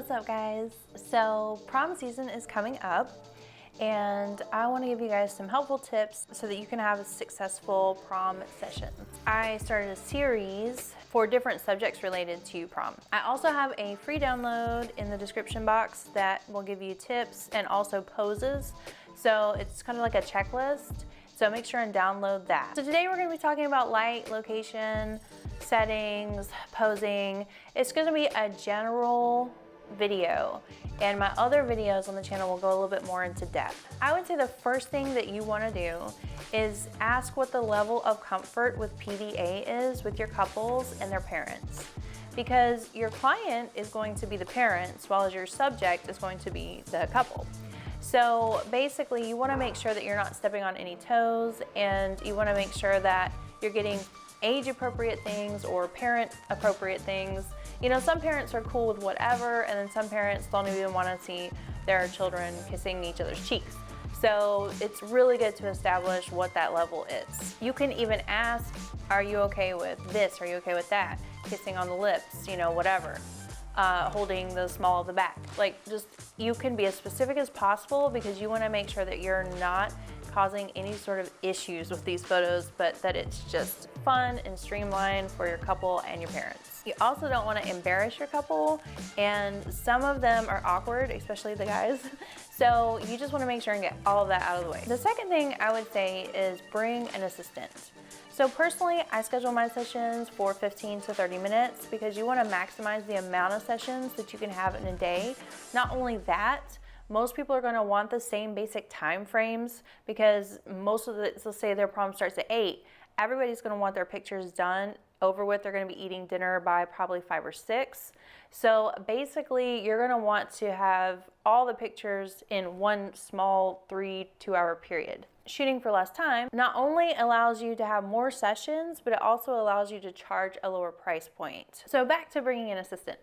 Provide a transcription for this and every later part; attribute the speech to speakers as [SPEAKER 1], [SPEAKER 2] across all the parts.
[SPEAKER 1] What's up, guys? So prom season is coming up and I want to give you guys some helpful tips so that you can have a successful prom session. I started a series for different subjects related to prom. I also have a free download in the description box that will give you tips and also poses. So it's kind of like a checklist. So make sure and download that. So today we're going to be talking about light, location, settings, posing. It's going to be a general video, and my other videos on the channel will go a little bit more into depth. I would say the first thing that you want to do is ask what the level of comfort with PDA is with your couples and their parents, because your client is going to be the parents while your subject is going to be the couple. So basically you want to make sure that you're not stepping on any toes, and you want to make sure that you're getting age appropriate things or parent appropriate things. You know, some parents are cool with whatever, and then some parents don't even want to see their children kissing each other's cheeks. So it's really good to establish what that level is. You can even ask, are you okay with this? Are you okay with that? Kissing on the lips, you know, whatever. Holding the small of the back. Like, just, you can be as specific as possible because you want to make sure that you're not causing any sort of issues with these photos, but that it's just fun and streamlined for your couple and your parents. You also don't want to embarrass your couple, and some of them are awkward, especially the guys. So you just want to make sure and get all of that out of the way. The second thing I would say is bring an assistant. So personally, I schedule my sessions for 15 to 30 minutes because you want to maximize the amount of sessions that you can have in a day. Not only that, most people are going to want the same basic time frames because most of the, let's say their prom starts at 8, everybody's going to want their pictures done over with. They're going to be eating dinner by probably 5 or 6. So basically you're going to want to have all the pictures in one small 2-hour period. Shooting for less time not only allows you to have more sessions, but it also allows you to charge a lower price point. So back to bringing an assistant.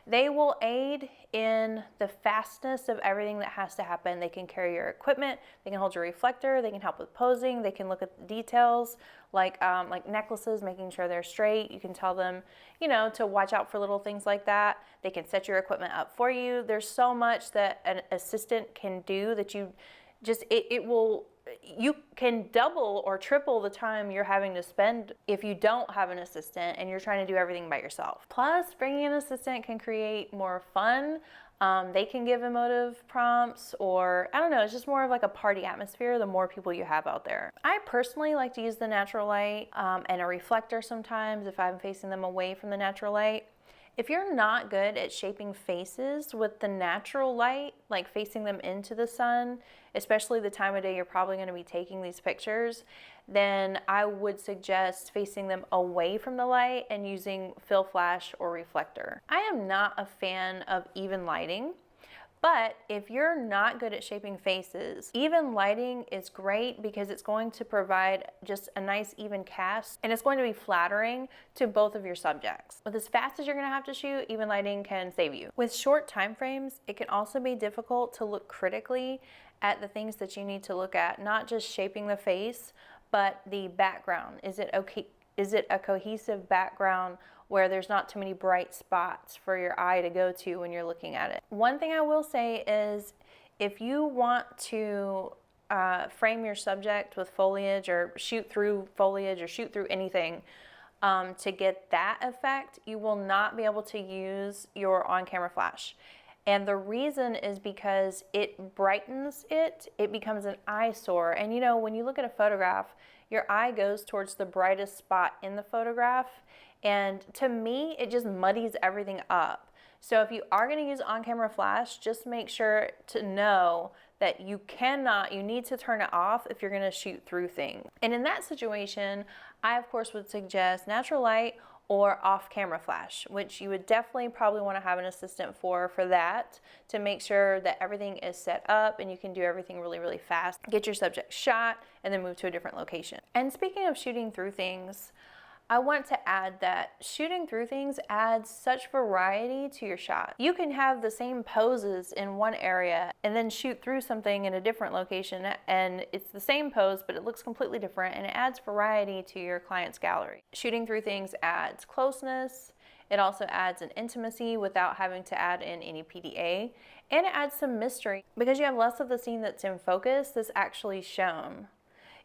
[SPEAKER 1] They will aid in the fastness of everything that has to happen. They can carry your equipment, they can hold your reflector, they can help with posing, they can look at the details like necklaces, making sure they're straight. You can tell them, you know, to watch out for little things like that. They can set your equipment up for you. There's so much that an assistant can do that you just, you can double or triple the time you're having to spend if you don't have an assistant and you're trying to do everything by yourself. Plus, bringing an assistant can create more fun. They can give emotive prompts, or I don't know, it's just more of like a party atmosphere the more people you have out there. I personally like to use the natural light and a reflector sometimes if I'm facing them away from the natural light. If you're not good at shaping faces with the natural light, like facing them into the sun, especially the time of day you're probably going to be taking these pictures, then I would suggest facing them away from the light and using fill flash or reflector. I am not a fan of even lighting. But if you're not good at shaping faces, even lighting is great because it's going to provide just a nice even cast, and it's going to be flattering to both of your subjects. With as fast as you're going to have to shoot, even lighting can save you. With short time frames, it can also be difficult to look critically at the things that you need to look at, not just shaping the face, but the background. Is it okay? Is it a cohesive background where there's not too many bright spots for your eye to go to when you're looking at it? One thing I will say is if you want to frame your subject with foliage or shoot through foliage or shoot through anything to get that effect, you will not be able to use your on-camera flash. And the reason is because it brightens it, it becomes an eyesore. And you know, when you look at a photograph, your eye goes towards the brightest spot in the photograph. And to me, it just muddies everything up. So if you are going to use on-camera flash, just make sure to know that you need to turn it off if you're going to shoot through things. And in that situation, I of course would suggest natural light or off-camera flash, which you would definitely probably want to have an assistant for that, to make sure that everything is set up and you can do everything really, really fast. Get your subject shot and then move to a different location. And speaking of shooting through things, I want to add that shooting through things adds such variety to your shot. You can have the same poses in one area and then shoot through something in a different location, and it's the same pose but it looks completely different, and it adds variety to your client's gallery. Shooting through things adds closeness, It also adds an intimacy without having to add in any PDA, and it adds some mystery. Because you have less of the scene that's in focus, that's actually shown.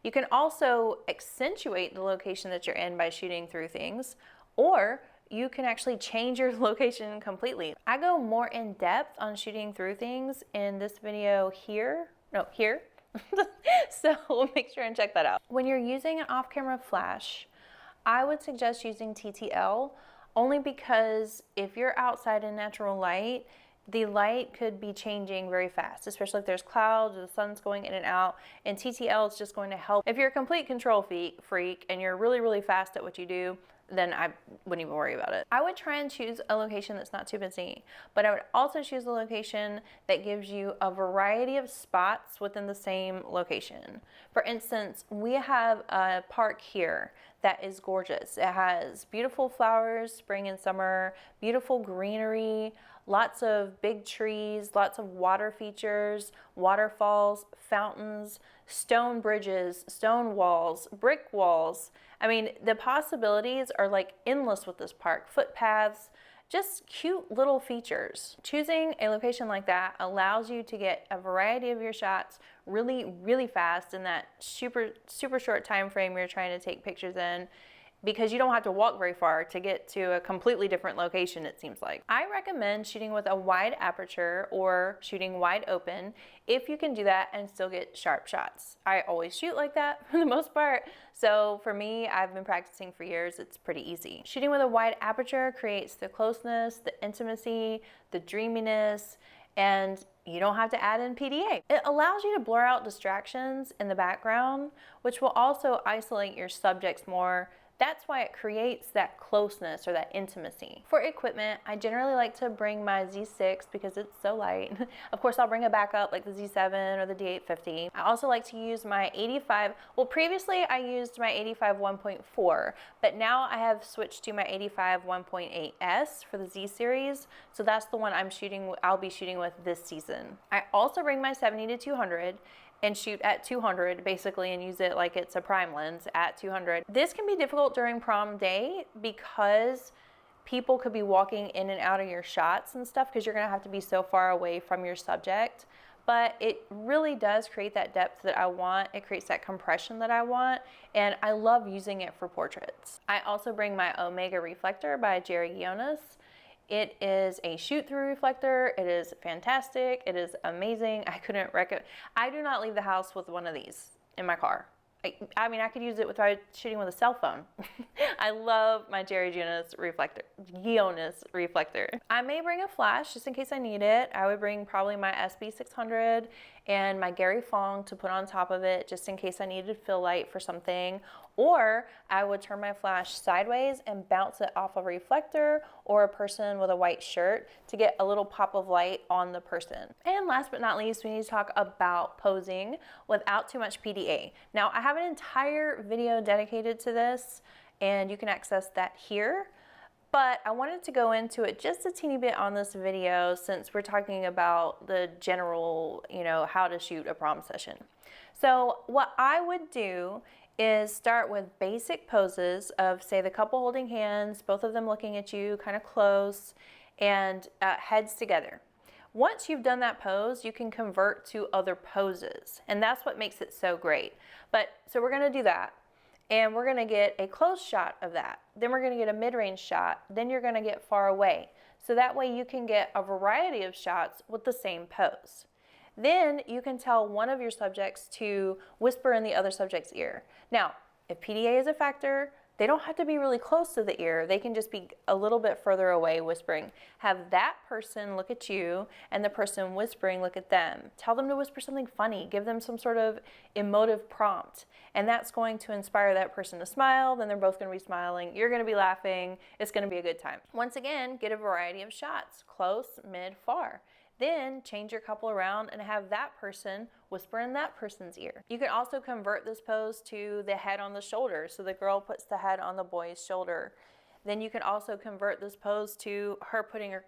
[SPEAKER 1] You can also accentuate the location that you're in by shooting through things, or you can actually change your location completely. I go more in depth on shooting through things in this video here. So make sure and check that out. When you're using an off-camera flash, I would suggest using TTL only because if you're outside in natural light, the light could be changing very fast, especially if there's clouds or the sun's going in and out, and TTL is just going to help. If you're a complete control freak and you're really, really fast at what you do, then I wouldn't even worry about it. I would try and choose a location that's not too busy, but I would also choose a location that gives you a variety of spots within the same location. For instance, we have a park here that is gorgeous. It has beautiful flowers, spring and summer, beautiful greenery, lots of big trees, lots of water features, waterfalls, fountains, stone bridges, stone walls, brick walls. I mean, the possibilities are like endless with this park. Footpaths, just cute little features. Choosing a location like that allows you to get a variety of your shots really, really fast in that super short time frame you're trying to take pictures in, because you don't have to walk very far to get to a completely different location, it seems like. I recommend shooting with a wide aperture or shooting wide open if you can do that and still get sharp shots. I always shoot like that for the most part, so for me, I've been practicing for years, it's pretty easy. Shooting with a wide aperture creates the closeness, the intimacy, the dreaminess, and you don't have to add in PDA. It allows you to blur out distractions in the background, which will also isolate your subjects more. That's why it creates that closeness or that intimacy. For equipment, I generally like to bring my Z6 because it's so light. Of course, I'll bring a backup like the Z7 or the D850. I also like to use my 85, well previously I used my 85 1.4, but now I have switched to my 85 1.8S for the Z series, so that's the one I'll be shooting with this season. I also bring my 70-200 and shoot at 200 basically, and use it like it's a prime lens at 200. This can be difficult during prom day because people could be walking in and out of your shots and stuff, because you're gonna have to be so far away from your subject. But it really does create that depth that I want. It creates that compression that I want, and I love using it for portraits. I also bring my Omega reflector by GGGGEEEAAARRRR. It is a shoot-through reflector. It is fantastic. It is amazing. I do not leave the house with one of these in my car. I mean, I could use it without shooting with a cell phone. I love my GGGGEEEAAARRR reflector. I may bring a flash just in case I need it. I would bring probably my SB600 and my Gary Fong to put on top of it just in case I needed fill light for something. Or I would turn my flash sideways and bounce it off a reflector or a person with a white shirt to get a little pop of light on the person. And last but not least, we need to talk about posing without too much PDA. Now, I have an entire video dedicated to this, and you can access that here. But I wanted to go into it just a teeny bit on this video since we're talking about the general, how to shoot a prom session. So what I would do is start with basic poses of, say, the couple holding hands, both of them looking at you kind of close, and heads together. Once you've done that pose, you can convert to other poses, and that's what makes it so great. So we're gonna do that, and we're gonna get a close shot of that. Then we're gonna get a mid-range shot. Then you're gonna get far away. So that way you can get a variety of shots with the same pose. Then you can tell one of your subjects to whisper in the other subject's ear. Now, if PDA is a factor, they don't have to be really close to the ear. They can just be a little bit further away whispering. Have that person look at you and the person whispering look at them. Tell them to whisper something funny. Give them some sort of emotive prompt. And that's going to inspire that person to smile. Then they're both going to be smiling. You're going to be laughing. It's going to be a good time. Once again, get a variety of shots. Close, mid, far. Then change your couple around and have that person whisper in that person's ear. You can also convert this pose to the head on the shoulder. So the girl puts the head on the boy's shoulder. Then you can also convert this pose to her putting her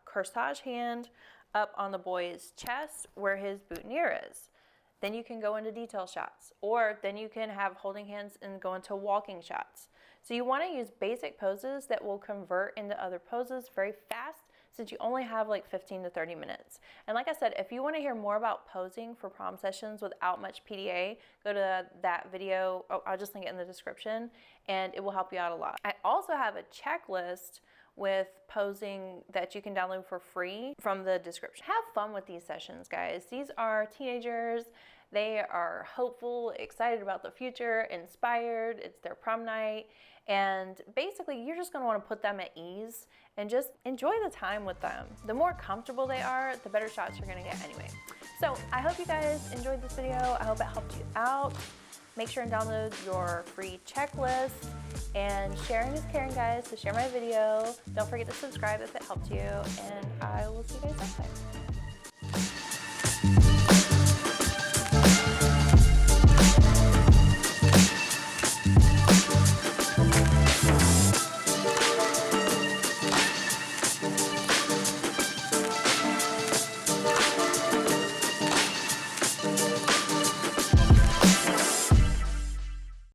[SPEAKER 1] corsage hand up on the boy's chest where his boutonniere is. Then you can go into detail shots, or then you can have holding hands and go into walking shots. So you want to use basic poses that will convert into other poses very fast, since you only have like 15 to 30 minutes. And like I said, if you want to hear more about posing for prom sessions without much PDA, go to that video. Oh, I'll just link it in the description, and it will help you out a lot. I also have a checklist with posing that you can download for free from the description. Have fun with these sessions, guys. These are teenagers. They are hopeful, excited about the future, inspired. It's their prom night. And basically, you're just gonna wanna put them at ease and just enjoy the time with them. The more comfortable they are, the better shots you're gonna get anyway. So I hope you guys enjoyed this video. I hope it helped you out. Make sure and download your free checklist. And sharing is caring, guys, so share my video. Don't forget to subscribe if it helped you, and I will see you guys next time.